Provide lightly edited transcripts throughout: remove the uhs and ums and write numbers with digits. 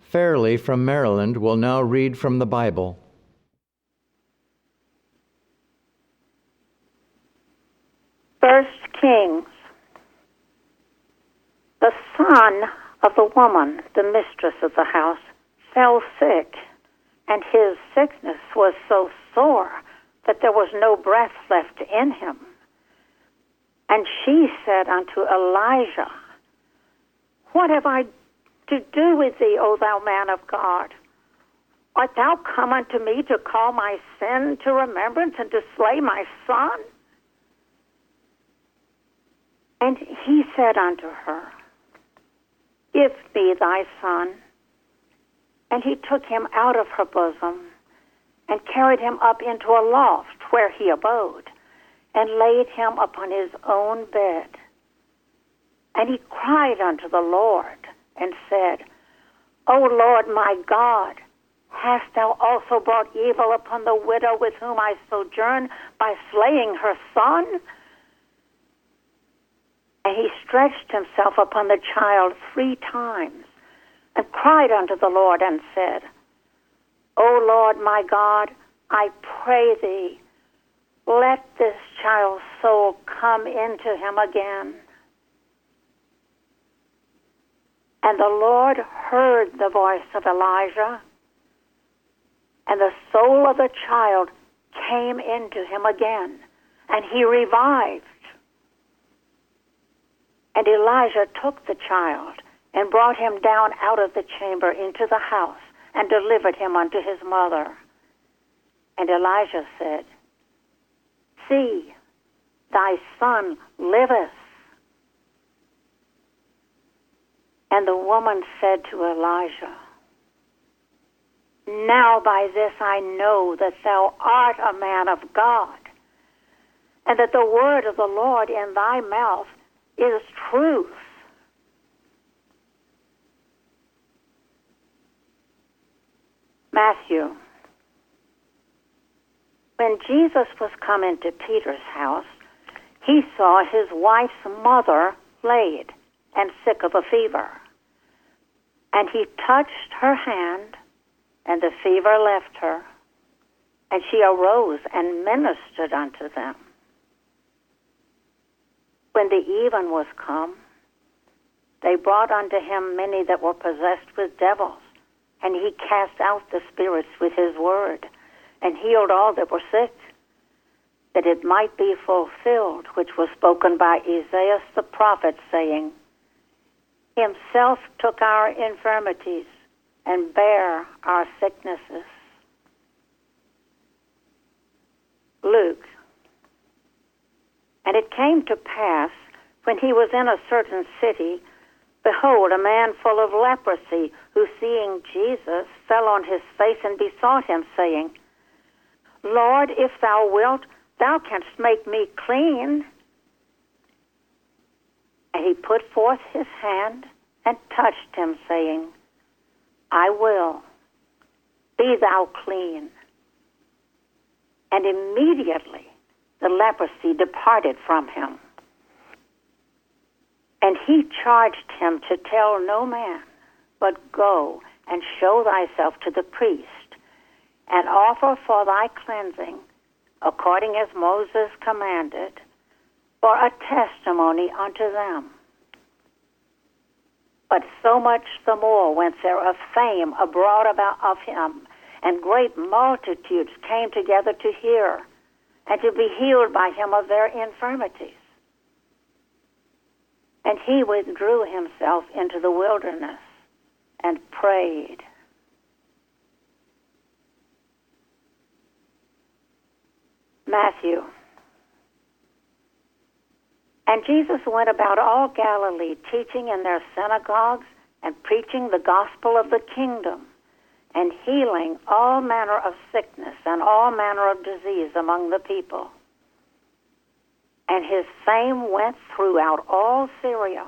Fairley from Maryland will now read from the Bible. First Kings. The son of the woman, the mistress of the house, fell sick, and his sickness was so sore that there was no breath left in him. And she said unto Elijah, What have I to do with thee, O thou man of God? Art thou come unto me to call my sin to remembrance and to slay my son? And he said unto her, Give me thy son. And he took him out of her bosom and carried him up into a loft where he abode and laid him upon his own bed. And he cried unto the Lord and said, O Lord my God, hast thou also brought evil upon the widow with whom I sojourn by slaying her son? And he stretched himself upon the child 3 times and cried unto the Lord and said, O Lord my God, I pray thee, let this child's soul come into him again. And the Lord heard the voice of Elijah, and the soul of the child came into him again, and he revived. And Elijah took the child and brought him down out of the chamber into the house and delivered him unto his mother. And Elijah said, See, thy son liveth. And the woman said to Elijah, Now by this I know that thou art a man of God, and that the word of the Lord in thy mouth is truth. Matthew. When Jesus was come into Peter's house, he saw his wife's mother laid and sick of a fever. And he touched her hand, and the fever left her, and she arose and ministered unto them. When the even was come, they brought unto him many that were possessed with devils, and he cast out the spirits with his word, and healed all that were sick, that it might be fulfilled, which was spoken by Isaiah the prophet, saying, Himself took our infirmities and bare our sicknesses. Luke. And it came to pass, when he was in a certain city, behold, a man full of leprosy, who seeing Jesus fell on his face and besought him, saying, Lord, if thou wilt, thou canst make me clean. And he put forth his hand and touched him, saying, I will, be thou clean. And immediately the leprosy departed from him. And he charged him to tell no man, but go and show thyself to the priest, and offer for thy cleansing, according as Moses commanded, for a testimony unto them. But so much the more went there a fame abroad about of him, and great multitudes came together to hear, and to be healed by him of their infirmities. And he withdrew himself into the wilderness and prayed. Matthew. And Jesus went about all Galilee, teaching in their synagogues and preaching the gospel of the kingdom, and healing all manner of sickness and all manner of disease among the people. And his fame went throughout all Syria.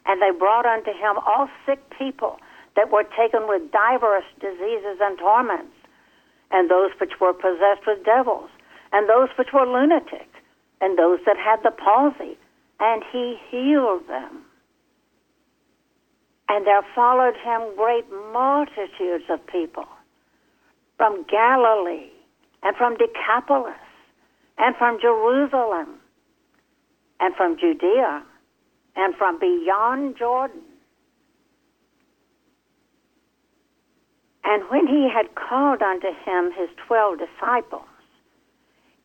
And they brought unto him all sick people that were taken with divers diseases and torments, and those which were possessed with devils, and those which were lunatic, and those that had the palsy, and he healed them. And there followed him great multitudes of people from Galilee and from Decapolis and from Jerusalem and from Judea and from beyond Jordan. And when he had called unto him his 12 disciples,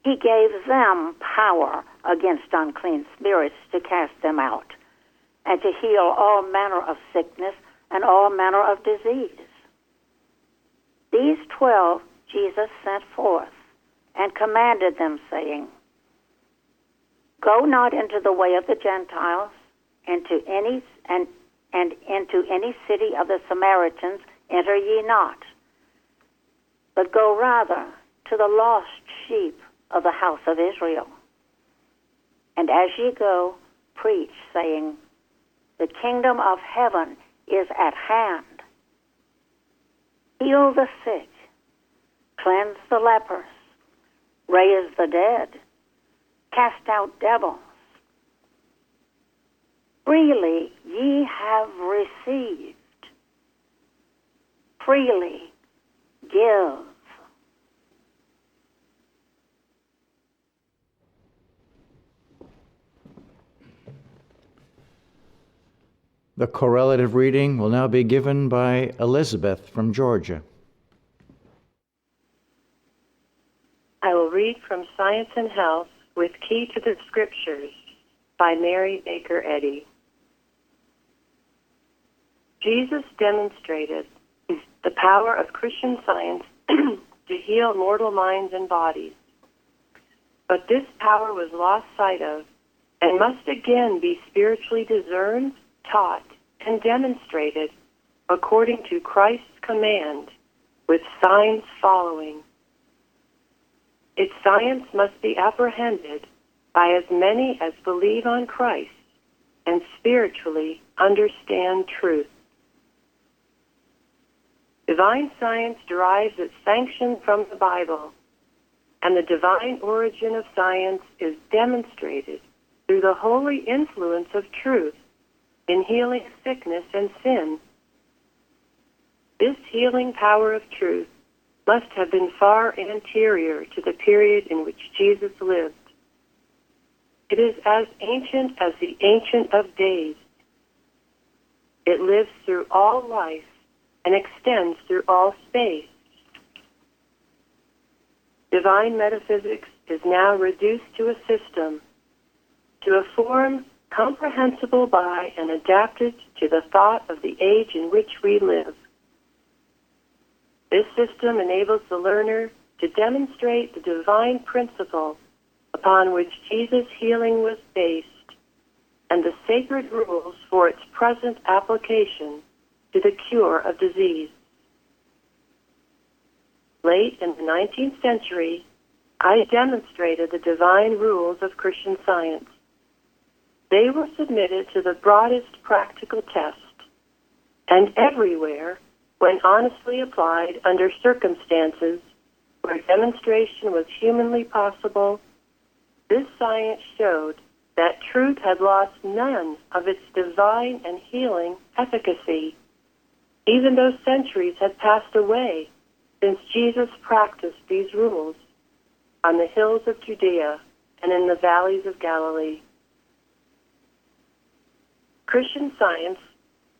he gave them power against unclean spirits to cast them out and to heal all manner of sickness and all manner of disease. These 12 Jesus sent forth and commanded them, saying, Go not into the way of the Gentiles, into any into any city of the Samaritans enter ye not, but go rather to the lost sheep of the house of Israel. And as ye go, preach, saying, The kingdom of heaven is at hand. Heal the sick, cleanse the lepers, raise the dead, cast out devils. Freely ye have received, freely give. The correlative reading will now be given by Elizabeth from Georgia. I will read from Science and Health with Key to the Scriptures by Mary Baker Eddy. Jesus demonstrated the power of Christian Science to heal mortal minds and bodies. But this power was lost sight of and must again be spiritually discerned, taught, and demonstrated according to Christ's command, with signs following. Its science must be apprehended by as many as believe on Christ and spiritually understand truth. Divine science derives its sanction from the Bible, and the divine origin of science is demonstrated through the holy influence of truth in healing sickness and sin. This healing power of truth must have been far anterior to the period in which Jesus lived. It is as ancient as the Ancient of Days. It lives through all life and extends through all space. Divine metaphysics is now reduced to a system, to a form comprehensible by and adapted to the thought of the age in which we live. This system enables the learner to demonstrate the divine principle upon which Jesus' healing was based and the sacred rules for its present application to the cure of disease. Late in the 19th century, I demonstrated the divine rules of Christian Science. They were submitted to the broadest practical test, and everywhere, when honestly applied under circumstances where demonstration was humanly possible, this science showed that truth had lost none of its divine and healing efficacy, even though centuries had passed away since Jesus practiced these rules on the hills of Judea and in the valleys of Galilee. Christian Science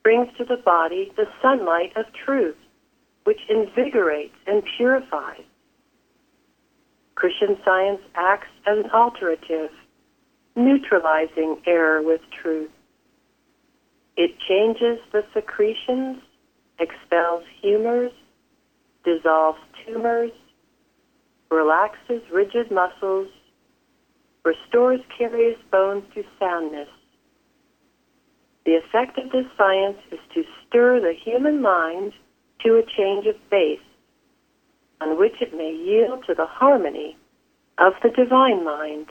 brings to the body the sunlight of truth, which invigorates and purifies. Christian Science acts as an alterative, neutralizing error with truth. It changes the secretions, expels humors, dissolves tumors, relaxes rigid muscles, restores curious bones to soundness. The effect of this science is to stir the human mind to a change of base, on which it may yield to the harmony of the divine mind.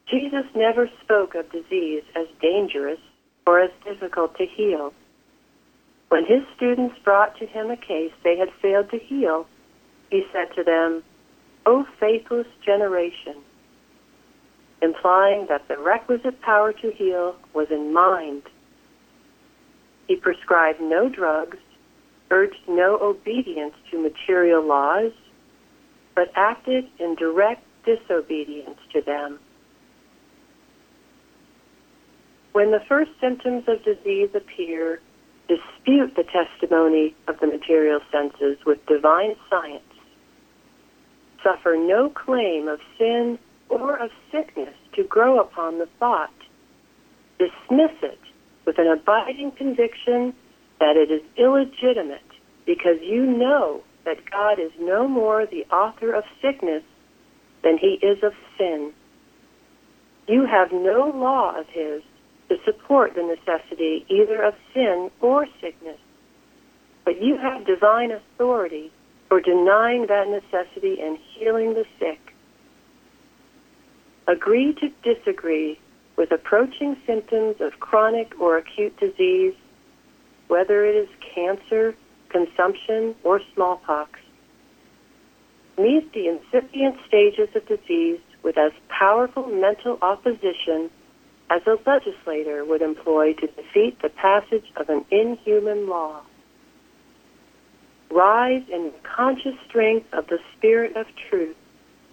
Jesus never spoke of disease as dangerous or as difficult to heal. When his students brought to him a case they had failed to heal, he said to them, "O faithless generation," implying that the requisite power to heal was in mind He prescribed no drugs, urged no obedience to material laws, but acted in direct disobedience to them. When the first symptoms of disease appear, dispute the testimony of the material senses with divine science. Suffer no claim of sin or of sickness to grow upon the thought. Dismiss it with an abiding conviction that it is illegitimate, because you know that God is no more the author of sickness than he is of sin. You have no law of his to support the necessity either of sin or sickness, but you have divine authority for denying that necessity and healing the sick. Agree to disagree with approaching symptoms of chronic or acute disease, whether it is cancer, consumption, or smallpox. Meet the incipient stages of disease with as powerful mental opposition as a legislator would employ to defeat the passage of an inhuman law. Rise in the conscious strength of the Spirit of truth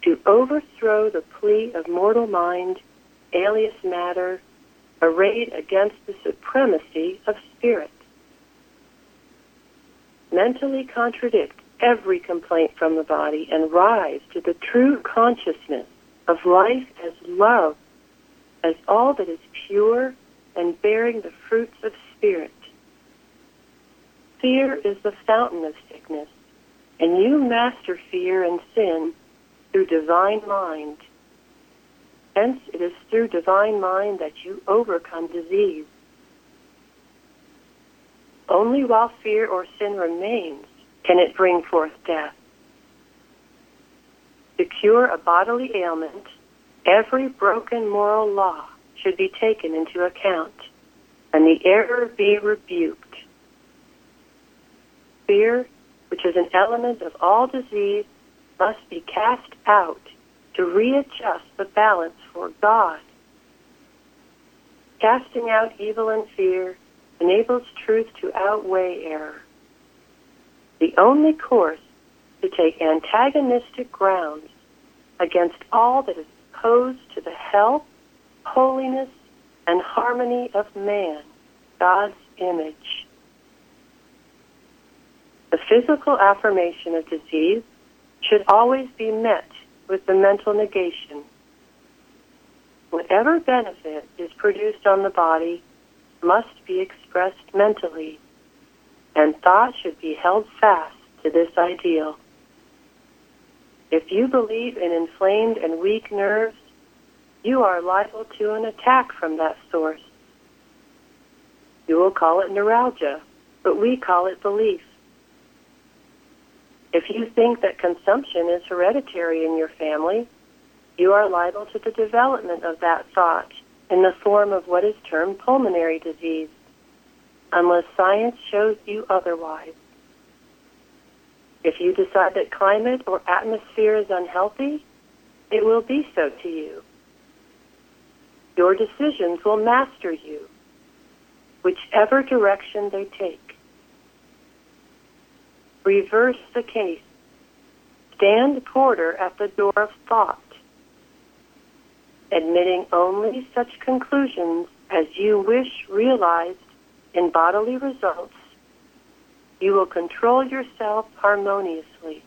to overthrow the plea of mortal mind, alias matter, arrayed against the supremacy of spirit. Mentally contradict every complaint from the body and rise to the true consciousness of life as love, as all that is pure and bearing the fruits of spirit. Fear is the fountain of sickness, and you master fear and sin through divine mind. Hence, it is through divine mind that you overcome disease. Only while fear or sin remains can it bring forth death. To cure a bodily ailment, every broken moral law should be taken into account, and the error be rebuked. Fear, which is an element of all disease, must be cast out to readjust the balance for God. Casting out evil and fear enables truth to outweigh error. The only course to take antagonistic grounds against all that is opposed to the health, holiness, and harmony of man, God's image. The physical affirmation of disease should always be met with the mental negation. Whatever benefit is produced on the body must be expressed mentally, and thought should be held fast to this ideal. If you believe in inflamed and weak nerves, you are liable to an attack from that source. You will call it neuralgia, but we call it belief. If you think that consumption is hereditary in your family, you are liable to the development of that thought in the form of what is termed pulmonary disease, unless science shows you otherwise. If you decide that climate or atmosphere is unhealthy, it will be so to you. Your decisions will master you, whichever direction they take. Reverse the case. Stand porter at the door of thought, admitting only such conclusions as you wish realized in bodily results. You will control yourself harmoniously.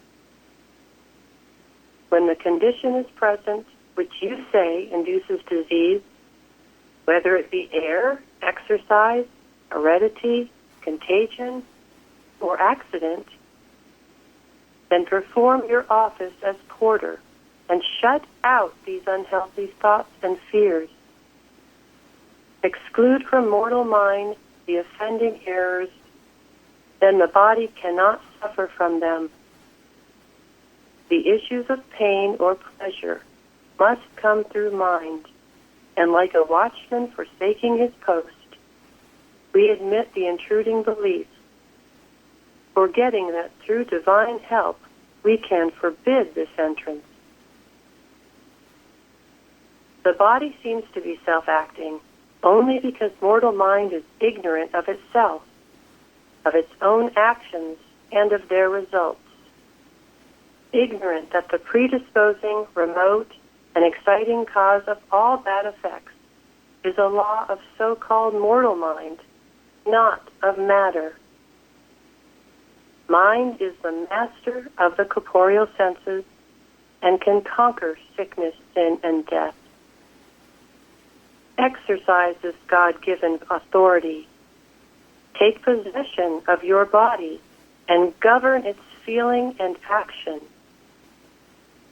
When the condition is present which you say induces disease, whether it be air, exercise, heredity, contagion, or accident, then perform your office as porter and shut out these unhealthy thoughts and fears. Exclude from mortal mind the offending errors, then the body cannot suffer from them. The issues of pain or pleasure must come through mind, and like a watchman forsaking his post, we admit the intruding belief, forgetting that through divine help we can forbid this entrance. The body seems to be self-acting only because mortal mind is ignorant of itself of its own actions and of their results. Ignorant that the predisposing, remote, and exciting cause of all bad effects is a law of so-called mortal mind, not of matter. Mind is the master of the corporeal senses and can conquer sickness, sin, and death. Exercise this God-given authority. Take possession of your body and govern its feeling and action.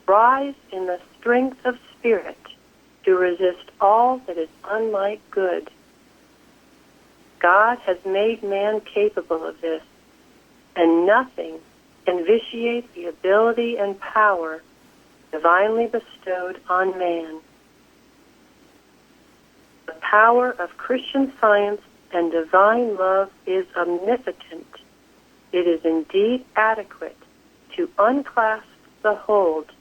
Rise in the strength of spirit to resist all that is unlike good. God has made man capable of this, and nothing can vitiate the ability and power divinely bestowed on man. The power of Christian Science and divine love is omnipotent. It is indeed adequate to unclasp the hold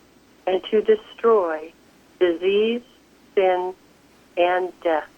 and to destroy disease, sin, and death.